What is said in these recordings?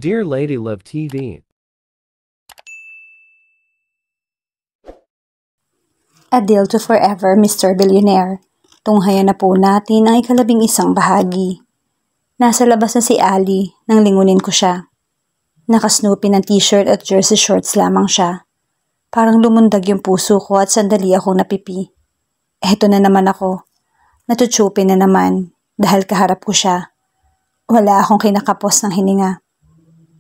Dear Lady Love TV. A Deal to Forever, Mr. Billionaire. Tunghayan na po natin ang ika-11 bahagi. Nasa labas na si Ali nang lingunin ko siya. Naka-Snoopy ng t-shirt at jersey shorts lamang siya. Parang lumundag yung puso ko at sandali akong napipi. Eto na naman ako. Natutupi na naman dahil kaharap ko siya. Wala akong kinakapos ng hininga.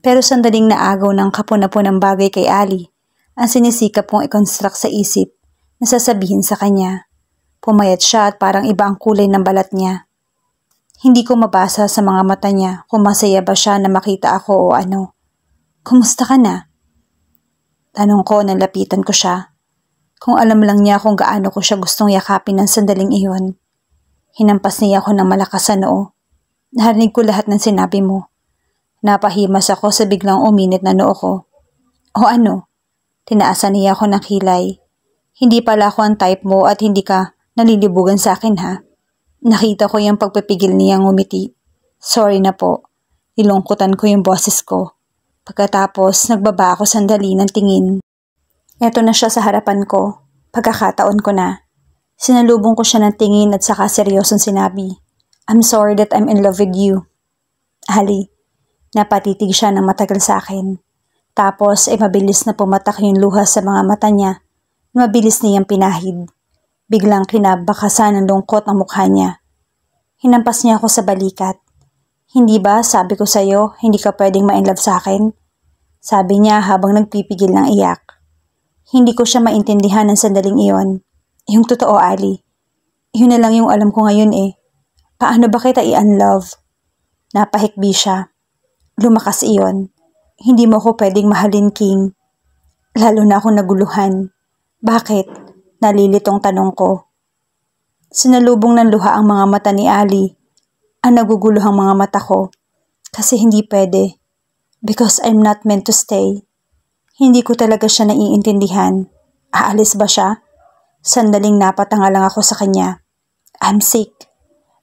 Pero sandaling naagaw ng kapuna-punang bagay kay Ali ang sinisikap kong i-construct sa isip na sasabihin sa kanya. Pumayat siya at parang iba ang kulay ng balat niya. Hindi ko mabasa sa mga mata niya kung masaya ba siya na makita ako o ano. Kumusta ka na? Tanong ko nang lapitan ko siya. Kung alam lang niya kung gaano ko siya gustong yakapin ng sandaling iyon. Hinampas niya ako ng malakas sa noo. Narinig ko lahat ng sinabi mo. Napahimas ako sa biglang uminit na noo ko. O ano? Tinaasan niya ako ng kilay. Hindi pala ako ang type mo at hindi ka nalilibugan sa akin ha. Nakita ko yung pagpipigil niyang ngumiti. Sorry na po. Ilungkutan ko yung boses ko. Pagkatapos nagbaba ako sandali ng tingin. Eto na siya sa harapan ko. Pagkakataon ko na. Sinalubong ko siya ng tingin at saka seryosong sinabi. I'm sorry that I'm in love with you. Ali, napatitig siya ng matagal sa akin. Tapos ay mabilis na pumatak yung luha sa mga mata niya. Mabilis niyang pinahid. Biglang kinabakasan ng lungkot ang mukha niya. Hinampas niya ako sa balikat. Hindi ba sabi ko sa'yo, hindi ka pwedeng ma-inlove sa akin? Sabi niya habang nagpipigil ng iyak. Hindi ko siya maintindihan ng sandaling iyon. Yung totoo, Ali. Yun na lang yung alam ko ngayon eh. Paano ba kita i-unlove? Napahikbi siya. Lumakas iyon. Hindi mo ko pwedeng mahalin, King. Lalo na akong naguluhan. Bakit? Nalilitong tanong ko. Sinalubong ng luha ang mga mata ni Ali. Ang naguguluhang mga mata ko. Kasi hindi pwede. Because I'm not meant to stay. Hindi ko talaga siya naiintindihan. Aalis ba siya? Sandaling napatanga lang ako sa kanya. I'm sick.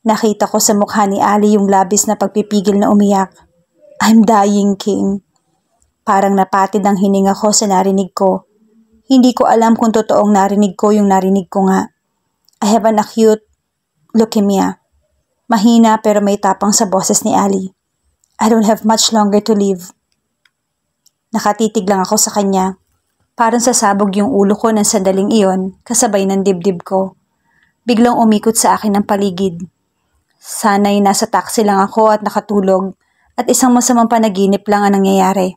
Nakita ko sa mukha ni Ali yung labis na pagpipigil na umiyak. I'm dying, King. Parang napatid ang hininga ko sa narinig ko. Hindi ko alam kung totoong narinig ko yung narinig ko nga. I have an acute leukemia. Mahina pero may tapang sa boses ni Ali. I don't have much longer to live. Nakatitig lang ako sa kanya. Parang sasabog yung ulo ko ng sandaling iyon kasabay ng dibdib ko. Biglang umikot sa akin ang paligid. Sana'y nasa taxi lang ako at nakatulog at isang masamang panaginip lang ang nangyayari.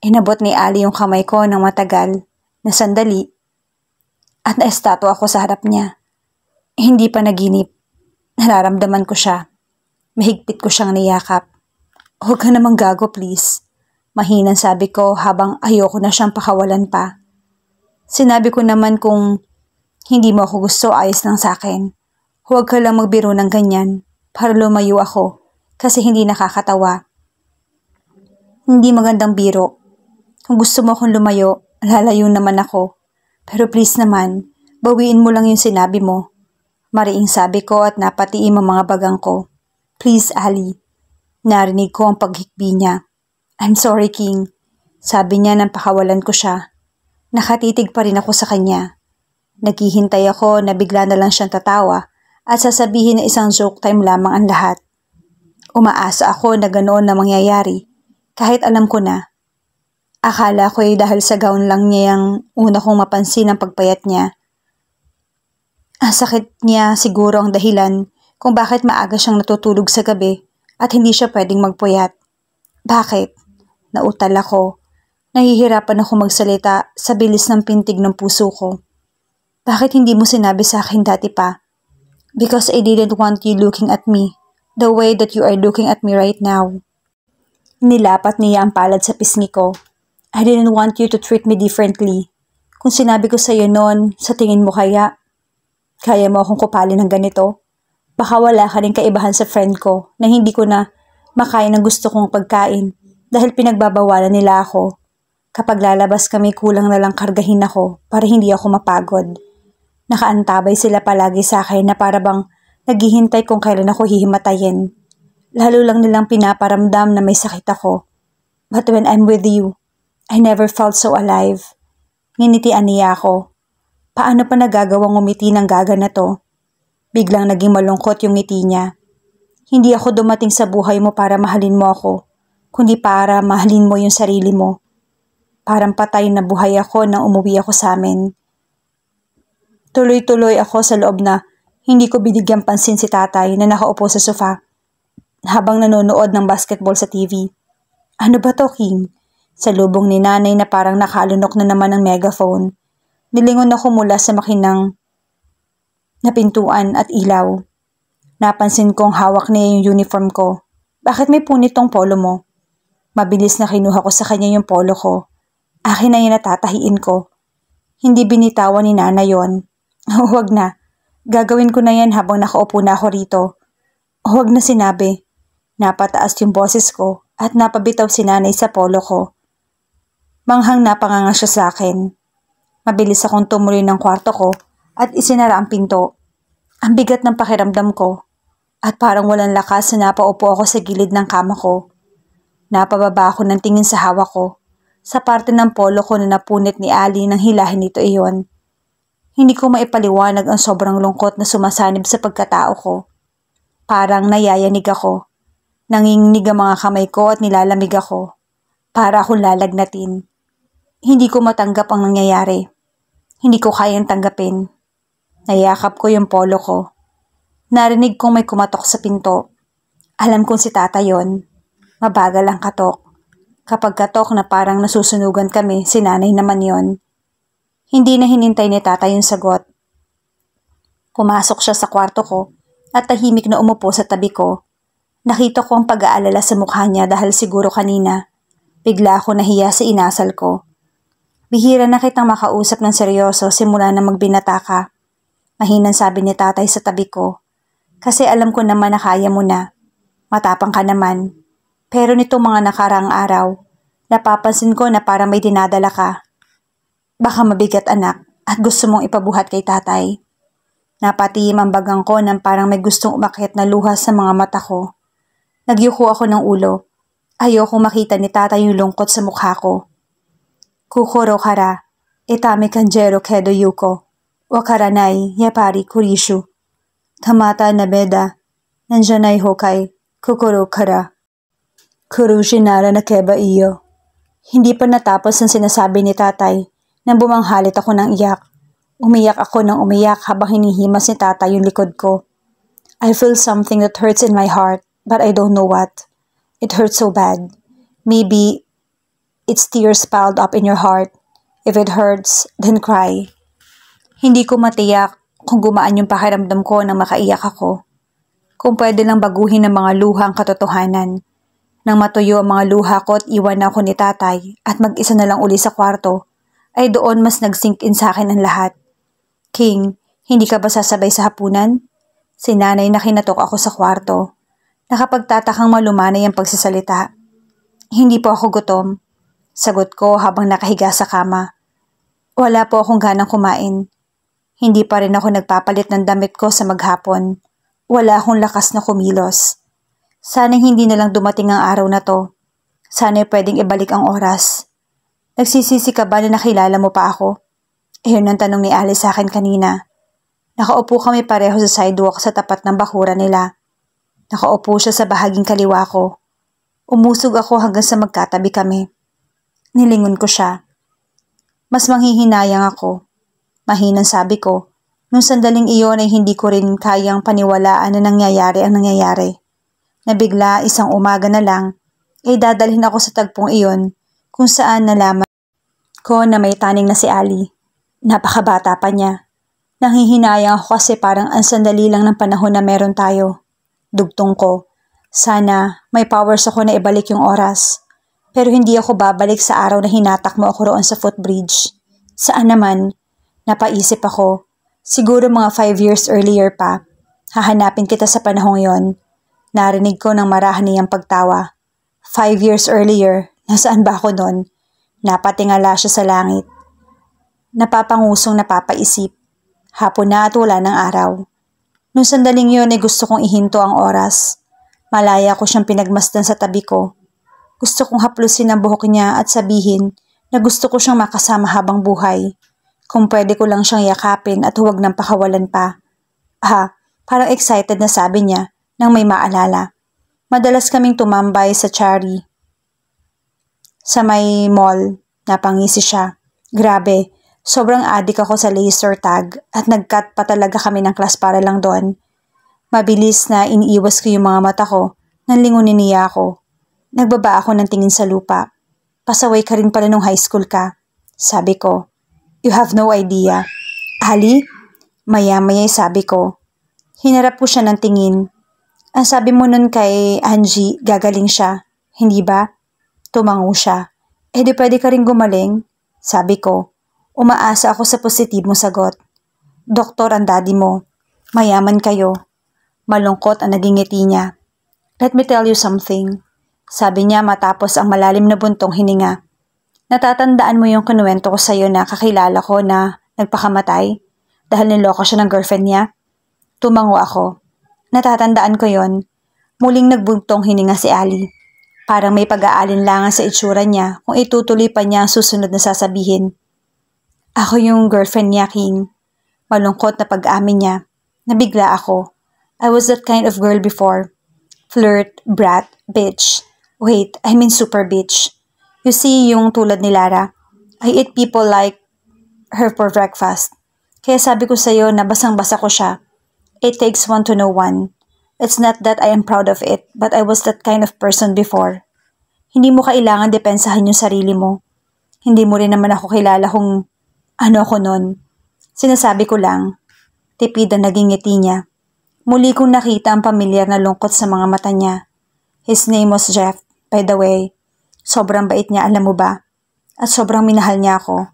Inabot ni Ali yung kamay ko ng matagal na sandali at naestatwa ako sa harap niya. Hindi pa naginip. Nararamdaman ko siya. Mahigpit ko siyang niyakap. Huwag ka namang gago please. Mahinang sabi ko habang ayoko na siyang pakawalan pa. Sinabi ko naman kung hindi mo ako gusto ayos lang sa akin. Huwag ka lang magbiro ng ganyan para lumayo ako kasi hindi nakakatawa. Hindi magandang biro. Kung gusto mo akong lumayo, lalayo naman ako. Pero please naman, bawiin mo lang yung sinabi mo. Mariing sabi ko at napatiim ang mga bagang ko. Please, Ali. Narinig ko ang paghikbi niya. I'm sorry, King. Sabi niya nang pakawalan ko siya. Nakatitig pa rin ako sa kanya. Naghihintay ako na bigla na lang siyang tatawa at sasabihin na isang joke time lamang ang lahat. Umaasa ako na ganoon na mangyayari kahit alam ko na. Akala ko ay dahil sa gown lang niya yung una kong mapansin ang pagpayat niya. Ang sakit niya siguro ang dahilan kung bakit maaga siyang natutulog sa gabi at hindi siya pwedeng magpuyat. Bakit? Nautal ako. Nahihirapan ako magsalita sa bilis ng pintig ng puso ko. Bakit hindi mo sinabi sa akin dati pa? Because I didn't want you looking at me the way that you are looking at me right now. Nilapat niya ang palad sa pisngi ko. I didn't want you to treat me differently. Kung sinabi ko sa'yo noon, sa tingin mo kaya mo akong kupalin ng ganito? Baka wala ka rin kaibahan sa friend ko na hindi ko na makain ang gusto kong pagkain dahil pinagbabawalan nila ako. Kapag lalabas kami kulang na lang kargahin ako para hindi ako mapagod. Nakaantabay sila palagi sa akin na para bang naghihintay kung kailan ako hihimatayin. Lalo lang nilang pinaparamdam na may sakit ako. But when I'm with you, I never felt so alive. Nginitian niya ako. Paano pa nagagawang umiti ng gaga na to? Biglang naging malungkot yung ngiti niya. Hindi ako dumating sa buhay mo para mahalin mo ako, kundi para mahalin mo yung sarili mo. Parang patay na buhay ako nang umuwi ako sa amin. Tuloy-tuloy ako sa loob na hindi ko binigyan pansin si tatay na nakaupo sa sofa habang nanonood ng basketball sa TV. Ano ba to, King? Sa lubong ni nanay na parang nakalunok na naman ng megaphone. Nilingon ako mula sa makinang na pintuan at ilaw. Napansin kong hawak niya yung uniform ko. Bakit may punit tong polo mo? Mabilis na kinuha ko sa kanya yung polo ko. Akin na yung natatahiin ko. Hindi binitawan ni Nana yon. Huwag na. Gagawin ko na yan habang nakaupo na ako rito. Huwag na, sinabi. Napataas yung boses ko at napabitaw si nanay sa polo ko. Manghang napanganga siya sa akin. Mabilis akong tumuloy ng kwarto ko at isinara ang pinto. Ang bigat ng pakiramdam ko at parang walang lakas na napaupo ako sa gilid ng kama ko. Napababa ako ng tingin sa hawak ko sa parte ng polo ko na napunit ni Ali nang hilahin nito iyon. Hindi ko maipaliwanag ang sobrang lungkot na sumasanib sa pagkatao ko. Parang nayayanig ako. Nanginginig ang mga kamay ko at nilalamig ako. Para akong lalagnatin. Hindi ko matanggap ang nangyayari. Hindi ko kayang tanggapin. Nayakap ko yung polo ko. Narinig kong may kumatok sa pinto. Alam kong si tata yon. Mabagal ang katok. Kapag katok na parang nasusunugan kami, si nanay naman yon. Hindi na hinintay ni tata yung sagot. Pumasok siya sa kwarto ko at tahimik na umupo sa tabi ko. Nakita ko ang pag-aalala sa mukha niya dahil siguro kanina. Bigla ako nahiya sa inasal ko. Bihira na kitang makausap ng seryoso simula na magbinata ka. Mahinang sabi ni tatay sa tabi ko. Kasi alam ko naman na kaya mo na. Matapang ka naman. Pero nitong mga nakaraang araw, napapansin ko na parang may dinadala ka. Baka mabigat, anak, at gusto mong ipabuhat kay tatay. Napatiyim ang bagang ko nang parang may gustong umakyat na luha sa mga mata ko. Nagyuko ako ng ulo. Ayokong makita ni tatay yung lungkot sa mukha ko. Kukuro kara, itami kanjero kedo yuko, wakaranai yapari kurishu. Tamata na beda, nanjanay hokai, kukuro kara. Kurushinara na keba iyo. Hindi pa natapos ang sinasabi ni tatay nang bumanghalit ako ng iyak. Umiyak ako ng umiyak habang hinihimas ni tatay yung likod ko. I feel something that hurts in my heart, but I don't know what. It hurts so bad. Maybe it's tears piled up in your heart. If it hurts, then cry. Hindi ko matiyak kung gumaan yung pakiramdam ko nang makaiyak ako. Kung pwede lang baguhin ng mga luhang katotohanan. Nang matuyo ang mga luha ko at iwan ako ni tatay at mag-isa na lang uli sa kwarto, ay doon mas nag-sink in sa akin ang lahat. King, hindi ka ba sasabay sa hapunan? Si nanay na kinatok ako sa kwarto. Nakapagtatakang malumanay ang pagsasalita. Hindi po ako gutom. Sagot ko habang nakahiga sa kama. Wala po akong ganang kumain. Hindi pa rin ako nagpapalit ng damit ko sa maghapon. Wala akong lakas na kumilos. Sana'y hindi na lang dumating ang araw na to. Sana'y pwedeng ibalik ang oras. Nagsisisi ka ba na nakilala mo pa ako? Iyon ang tanong ni Alice sa akin kanina. Nakaupo kami pareho sa sidewalk sa tapat ng bakuran nila. Nakaupo siya sa bahaging kaliwa ko. Umusog ako hanggang sa magkatabi kami. Nilingon ko siya. Mas manghihinayang ako. Mahinang sabi ko, nung sandaling iyon ay hindi ko rin kayang paniwalaan na nangyayari ang nangyayari. Nabigla isang umaga na lang, ay dadalhin ako sa tagpong iyon kung saan nalaman ko na may taning na si Ali. Napakabata pa niya. Nanghihinayang ako kasi parang ang sandali lang ng panahon na meron tayo. Dugtong ko. Sana may powers ako na ibalik yung oras. Pero hindi ako babalik sa araw na hinatak mo ako roon sa footbridge. Saan naman? Napaisip ako. Siguro mga 5 years earlier pa. Hahanapin kita sa panahong yon. Narinig ko ng marahan niyang pagtawa. 5 years earlier, nasaan ba ako nun? Napatingala siya sa langit. Napapangusong napapaisip. Hapon na at wala ng araw. Nung sandaling yun ay gusto kong ihinto ang oras. Malaya ko siyang pinagmasdan sa tabi ko. Gusto kong haplusin ang buhok niya at sabihin na gusto ko siyang makasama habang buhay. Kung pwede ko lang siyang yakapin at huwag nang pakawalan pa. Parang excited na sabi niya nang may maalala. Madalas kaming tumambay sa Chari. Sa may mall, napangisi siya. Grabe, sobrang adik ako sa laser tag at nag-cut pa talaga kami ng class para lang doon. Mabilis na iniiwas ko yung mga mata ko nang lingunin niya ako. Nagbaba ako ng tingin sa lupa. Pasaway ka rin pala nung high school ka. Sabi ko. You have no idea. Ali? Maya-maya sabi ko. Hinarap ko siya ng tingin. Ang sabi mo nun kay Angie, gagaling siya. Hindi ba? Tumango siya. Di pwede ka rin gumaling? Sabi ko. Umaasa ako sa positibong sagot. Doktor ang daddy mo. Mayaman kayo. Malungkot ang naging ngiti niya. Let me tell you something. Sabi niya matapos ang malalim na buntong hininga. Natatandaan mo yung kinuwento ko sa'yo na kakilala ko na nagpakamatay dahil niloko siya ng girlfriend niya? Tumango ako. Natatandaan ko yon. Muling nagbuntong hininga si Ali. Parang may pag-aalinlangan sa itsura niya kung itutuloy pa niya ang susunod na sasabihin. Ako yung girlfriend niya, King. Malungkot na pag-amin niya. Nabigla ako. I was that kind of girl before. Flirt, brat, bitch. Wait, I mean super bitch. You see, yung tulad ni Lara, I eat people like her for breakfast. Kaya sabi ko sa'yo na basang-basa ko siya. It takes one to know one. It's not that I am proud of it, but I was that kind of person before. Hindi mo kailangan depensahan yung sarili mo. Hindi mo rin naman ako kilala kung ano ako nun. Sinasabi ko lang, tipid ang naging ngiti niya. Muli kong nakita ang pamilyar na lungkot sa mga mata niya. His name was Jeff, by the way. Sobrang bait niya, alam mo ba? At sobrang minahal niya ako.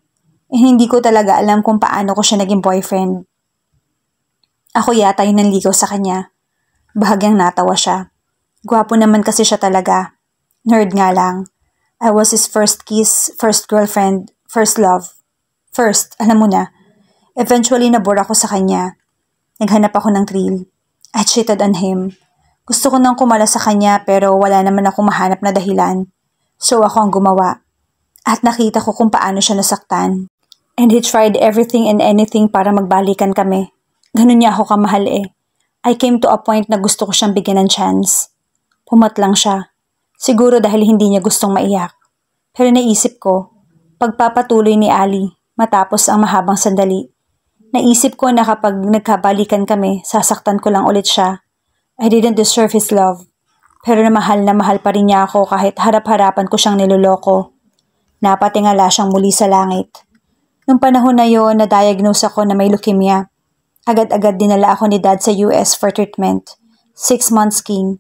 Hindi ko talaga alam kung paano ko siya naging boyfriend. Ako yata yung nanligaw sa kanya. Bahagyang natawa siya. Gwapo naman kasi siya talaga. Nerd nga lang. I was his first kiss, first girlfriend, first love. First, alam mo na. Eventually nabore ako sa kanya. Naghanap ako ng thrill. I cheated on him. Gusto ko nang kumala sa kanya pero wala naman akong mahanap na dahilan. So ako ang gumawa. At nakita ko kung paano siya nasaktan. And he tried everything and anything para magbalikan kami. Ganun niya ako kamahal eh. I came to a point na gusto ko siyang bigyan ng chance. Pumatlang siya. Siguro dahil hindi niya gustong maiyak. Pero naisip ko, pagpapatuloy ni Ali matapos ang mahabang sandali. Naisip ko na kapag nagkabalikan kami, sasaktan ko lang ulit siya. I didn't deserve his love. Pero na mahal pa rin niya ako kahit harap-harapan ko siyang niloloko. Napatingala siyang muli sa langit. Nung panahon na yon, na-diagnose ako na may leukemia. Agad-agad dinala ako ni Dad sa US for treatment. 6 months, King.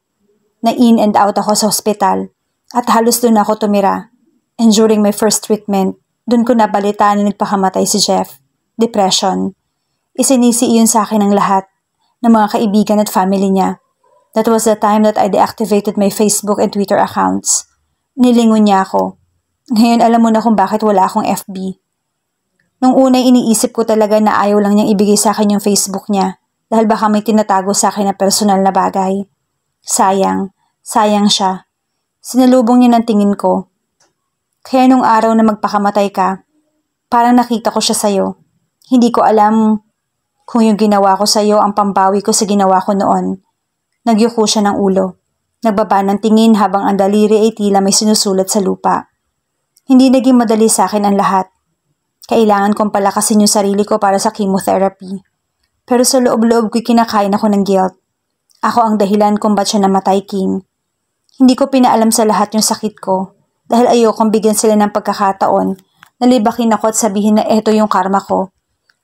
Na in and out ako sa ospital. At halos doon ako tumira. And during my first treatment, doon ko nabalitaan na nagpakamatay si Jeff. Depression. Isinisi iyon sa akin ng lahat, ng mga kaibigan at family niya. That was the time that I deactivated my Facebook and Twitter accounts. Nilingon niya ako. Ngayon alam mo na kung bakit wala akong FB. Nung unay iniisip ko talaga na ayaw lang niyang ibigay sa akin yung Facebook niya dahil baka may tinatago sa akin na personal na bagay. Sayang siya. Sinalubong niya ng tingin ko. Kaya nung araw na magpakamatay ka, parang nakita ko siya sa'yo. Hindi ko alam kung yung ginawa ko sa'yo ang pambawi ko sa ginawa ko noon. Nagyuko siya ng ulo. Nagbaba ng tingin habang ang daliri ay tila may sinusulat sa lupa. Hindi naging madali sa akin ang lahat. Kailangan kong palakasin yung sarili ko para sa chemotherapy. Pero sa loob-loob ko'y kinakain ako ng guilt. Ako ang dahilan kung ba't siya namatay, King. Hindi ko pinaalam sa lahat yung sakit ko dahil ayokong bigyan sila ng pagkakataon na libakin ako at sabihin na eto yung karma ko.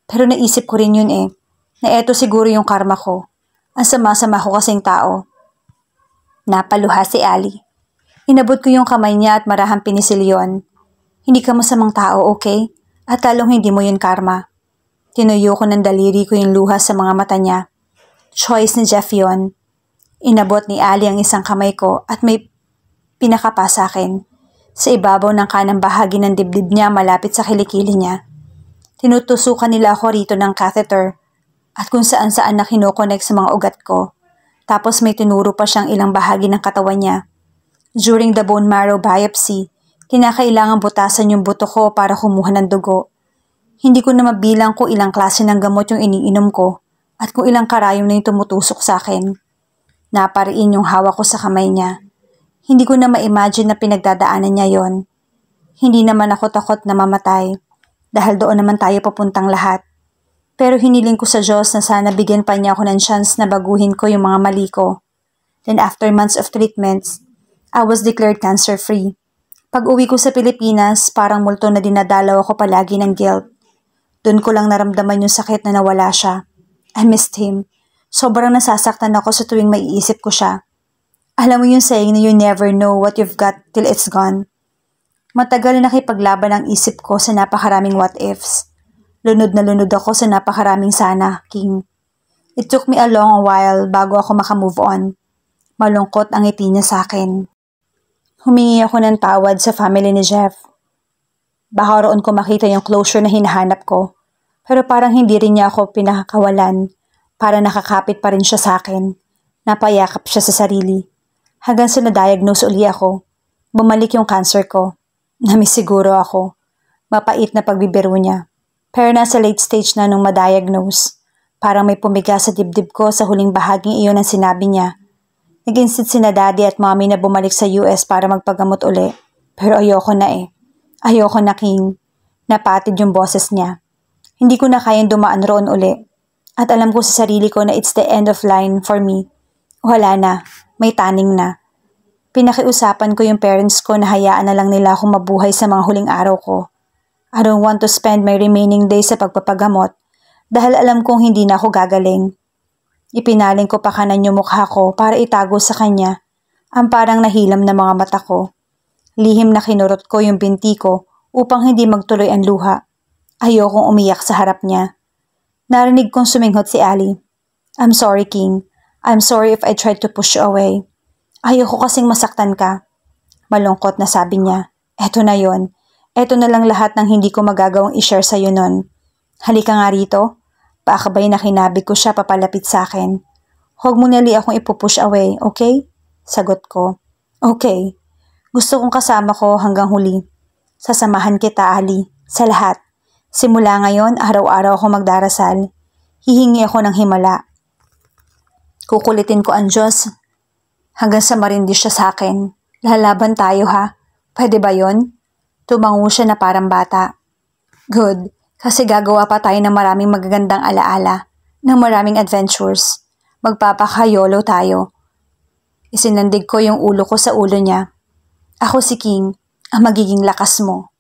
Pero naisip ko rin yun na eto siguro yung karma ko. Ang sama-sama ko kasing tao. Napaluha si Ali. Inabot ko yung kamay niya at marahang pinisilyon. Hindi ka masamang tao, okay? At lalong hindi mo yun karma. Tinuyo ko ng daliri ko yung luha sa mga mata niya. Choice ni Jeff yun. Inabot ni Ali ang isang kamay ko at may pinakapa sa akin. Sa ibabaw ng kanang bahagi ng dibdib niya malapit sa kilikili niya. Tinutusukan nila ako rito ng catheter at kung saan-saan na kinokonek sa mga ugat ko. Tapos may tinuro pa siyang ilang bahagi ng katawan niya. During the bone marrow biopsy, kinakailangang butasan yung buto ko para kumuha ng dugo. Hindi ko na mabilang kung ilang klase ng gamot yung iniinom ko at kung ilang karayom na yung tumutusok sa akin. Napariin yung hawak ko sa kamay niya. Hindi ko na ma-imagine na pinagdadaanan niya yon. Hindi naman ako takot na mamatay dahil doon naman tayo papuntang lahat. Pero hiniling ko sa Diyos na sana bigyan pa niya ako ng chance na baguhin ko yung mga mali ko. Then after months of treatments, I was declared cancer-free. Pag uwi ko sa Pilipinas, parang multo na dinadalaw ako palagi ng guilt. Doon ko lang naramdaman yung sakit na nawala siya. I missed him. Sobrang nasasaktan ako sa tuwing maiisip ko siya. Alam mo yung saying na you never know what you've got till it's gone. Matagal na nakipaglaban ang isip ko sa napakaraming what-ifs. Lunod na lunod ako sa napakaraming sana, King. It took me a long while bago ako makamove on. Malungkot ang ngiti niya sa akin. Humingi ako ng tawad sa family ni Jeff. Baka roon ko makita yung closure na hinahanap ko. Pero parang hindi rin niya ako pinakakawalan para nakakapit pa rin siya sa akin. Napayakap siya sa sarili. Hanggang sa na-diagnose uli ako. Bumalik yung cancer ko. Namisiguro ako. Mapait na pagbibiro niya. Pero nasa late stage na nung ma-diagnose. Parang may pumiga sa dibdib ko sa huling bahaging iyon ang sinabi niya. Nag-insist sina daddy at mommy na bumalik sa US para magpagamot uli. Pero ayoko na eh. Ayoko na, King. Napatid yung boses niya. Hindi ko na kayang dumaan roon uli. At alam ko sa sarili ko na it's the end of line for me. Wala na. May taning na. Pinakiusapan ko yung parents ko na hayaan na lang nila akong mabuhay sa mga huling araw ko. I don't want to spend my remaining days sa pagpapagamot dahil alam kong hindi na ako gagaling. Ipinaling ko pa kanan yung mukha ko para itago sa kanya ang parang nahilam na mga mata ko. Lihim na kinurot ko yung binti ko upang hindi magtuloy ang luha. Ayokong umiyak sa harap niya. Narinig kong suminghot si Ali. I'm sorry, King. I'm sorry if I tried to push you away. Ayoko kasing masaktan ka. Malungkot na sabi niya. Eto na yon. Eto na lang lahat ng hindi ko magagawang i-share sa'yo nun. Halika nga rito. Paakabay na kinabig ko siya papalapit sa akin. Huwag mo nali akong ipupush away, okay? Sagot ko. Okay. Gusto kong kasama ko hanggang huli. Sasamahan kita, Ali. Sa lahat. Simula ngayon, araw-araw ako magdarasal. Hihingi ako ng himala. Kukulitin ko ang Diyos hanggang sa marindi siya sa akin. Lalaban tayo ha. Pwede ba yon? Tumango siya na parang bata. Good. Kasi gagawa pa tayo ng maraming magagandang alaala. Ng maraming adventures. Magpapakayolo tayo. Isinandig ko yung ulo ko sa ulo niya. Ako si King, ang magiging lakas mo.